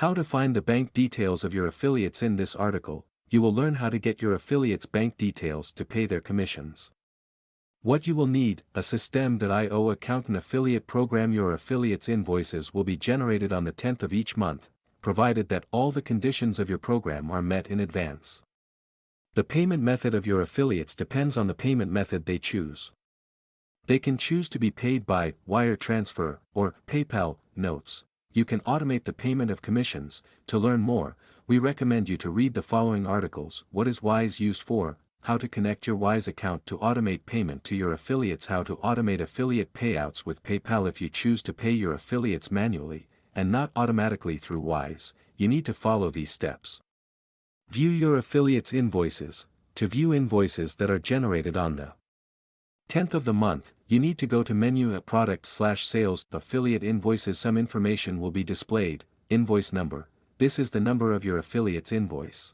How to find the bank details of your affiliates. In this article, you will learn how to get your affiliates' bank details to pay their commissions. What you will need: a Systeme.io account, an affiliate program. Your affiliates' invoices will be generated on the 10th of each month, provided that all the conditions of your program are met in advance. The payment method of your affiliates depends on the payment method they choose. They can choose to be paid by wire transfer or PayPal. Notes: you can automate the payment of commissions. To learn more, we recommend you to read the following articles: What is Wise used for? How to connect your Wise account to automate payment to your affiliates. How to automate affiliate payouts with PayPal. If you choose to pay your affiliates manually, and not automatically through Wise, you need to follow these steps. View your affiliates' invoices. To view invoices that are generated on the 10th of the month, you need to go to menu at product/sales, affiliate invoices. Some information will be displayed. Invoice number: this is the number of your affiliate's invoice.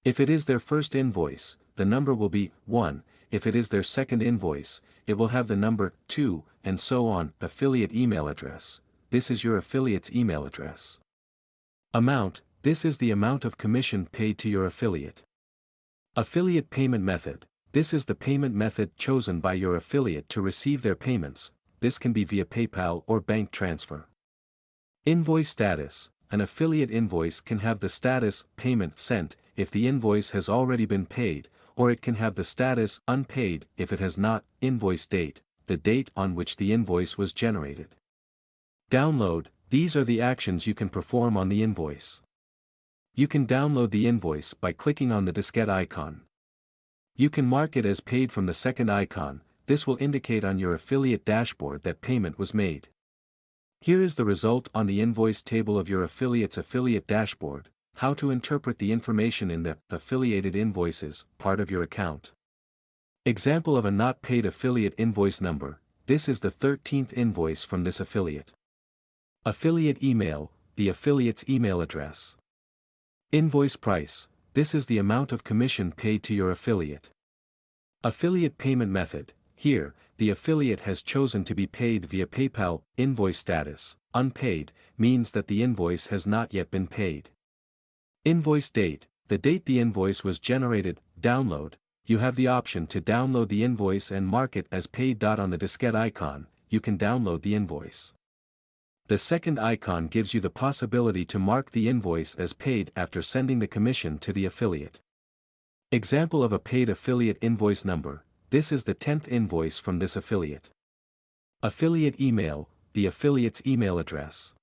If it is their first invoice, the number will be 1, if it is their second invoice, it will have the number 2, and so on. Affiliate email address: this is your affiliate's email address. Amount: this is the amount of commission paid to your affiliate. Affiliate payment method: this is the payment method chosen by your affiliate to receive their payments. This can be via PayPal or bank transfer. Invoice status: an affiliate invoice can have the status payment sent if the invoice has already been paid, or it can have the status unpaid if it has not. Invoice date: the date on which the invoice was generated. Download: these are the actions you can perform on the invoice. You can download the invoice by clicking on the diskette icon. You can mark it as paid from the second icon. This will indicate on your affiliate dashboard that payment was made. Here is the result on the invoice table of your affiliate's affiliate dashboard. How to interpret the information in the affiliated invoices part of your account. Example of a not paid affiliate invoice number: this is the 13th invoice from this affiliate. Affiliate email: the affiliate's email address. Invoice price: this is the amount of commission paid to your affiliate. Affiliate payment method: here, the affiliate has chosen to be paid via PayPal. Invoice status: unpaid, means that the invoice has not yet been paid. Invoice date: the date the invoice was generated. Download: you have the option to download the invoice and mark it as paid. On the diskette icon, you can download the invoice. The second icon gives you the possibility to mark the invoice as paid after sending the commission to the affiliate. Example of a paid affiliate invoice number: this is the 10th invoice from this affiliate. Affiliate email: the affiliate's email address.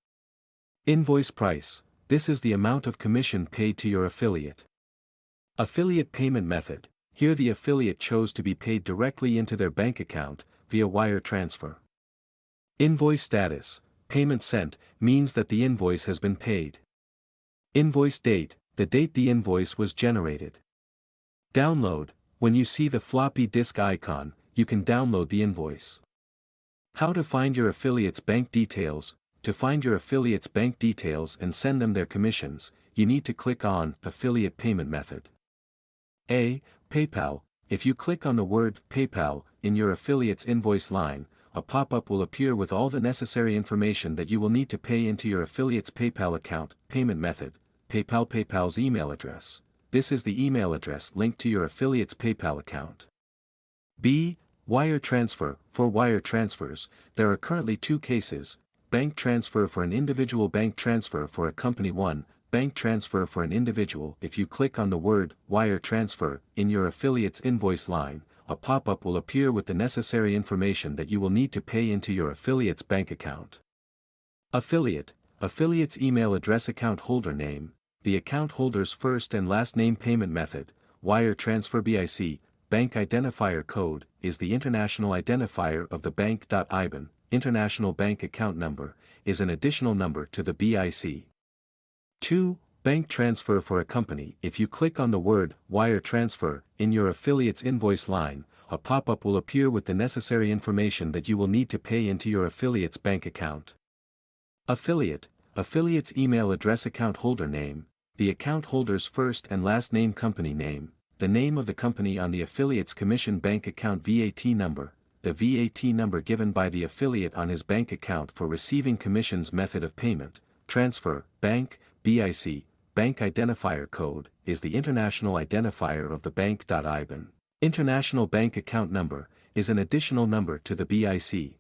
Invoice price: this is the amount of commission paid to your affiliate. Affiliate payment method: here the affiliate chose to be paid directly into their bank account, via wire transfer. Invoice status: payment sent, means that the invoice has been paid. Invoice date: the date the invoice was generated. Download: when you see the floppy disk icon, you can download the invoice. How to find your affiliates' bank details: to find your affiliates' bank details and send them their commissions, you need to click on Affiliate Payment Method. A. PayPal: if you click on the word PayPal in your affiliate's invoice line, a pop-up will appear with all the necessary information that you will need to pay into your affiliate's PayPal account. Payment method: PayPal. PayPal's email address: this is the email address linked to your affiliate's PayPal account. B. Wire transfer: for wire transfers, there are currently two cases: bank transfer for an individual, bank transfer for a company. 1. Bank transfer for an individual: if you click on the word wire transfer in your affiliate's invoice line, a pop-up will appear with the necessary information that you will need to pay into your affiliate's bank account. Affiliate: affiliate's email address. Account holder name: the account holder's first and last name. Payment method: wire transfer. BIC: bank identifier code, is the international identifier of the bank. IBAN: international bank account number, is an additional number to the BIC. 2. Bank transfer for a company: if you click on the word wire transfer in your affiliate's invoice line, a pop-up will appear with the necessary information that you will need to pay into your affiliate's bank account. Affiliate: affiliate's email address. Account holder name: the account holder's first and last name. Company name: the name of the company on the affiliate's commission. Bank account VAT number: the VAT number given by the affiliate on his bank account for receiving commissions. Method of payment: transfer, bank, BIC, bank identifier code, is the international identifier of the bank. IBAN, international bank account number, is an additional number to the BIC,